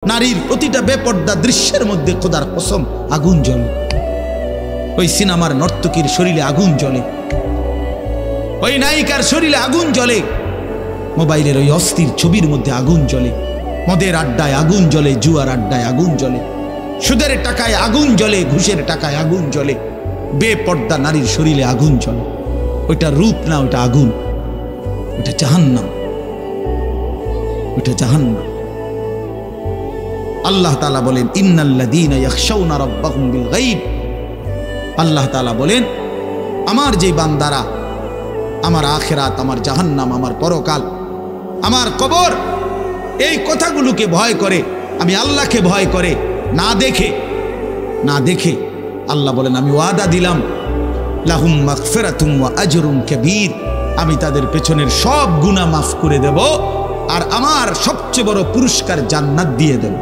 নারীর প্রতিটা বেপর্দা দৃশ্যের মধ্যে খোদার কসম আগুন জ্বলে। ওই সিনেমার নর্তকীর শরীরে আগুন জ্বলে, ওই নায়িকার শরীরে আগুন জ্বলে, মোবাইলের ওই অস্থির ছবির মধ্যে আগুন জ্বলে, মদের আড্ডায় আগুন জ্বলে, জুয়ার আড্ডায় আগুন জ্বলে, সুদের টাকায় আগুন জ্বলে, ঘুষের টাকায় আগুন জ্বলে, বেপর্দা নারীর শরীরে আগুন জ্বলে। ওইটা রূপ না, ওইটা আগুন, ওইটা জাহান্নাম, ওইটা জাহান্নাম। আল্লাহ তাআলা বলেন ইন্নাল্লাযীনা ইয়াখশাউনা রাব্বাহুম বিল গায়ব। আল্লাহ তাআলা বলেন আমার যে বান্দারা আমার আখিরাত, আমার জাহান্নাম, আমার পরকাল, আমার কবর, এই কথাগুলোকে ভয় করে, আমি আল্লাহকে ভয় করে, না দেখে আল্লাহ বলেন আমি ওয়াদা দিলাম লাহুম মাগফিরাতুম ওয়া আজরুন কাবীর, আমি তাদের পেছনের সব গুনাহ মাফ করে দেব আর আমার সবচেয়ে বড় পুরস্কার জান্নাত দিয়ে দেব।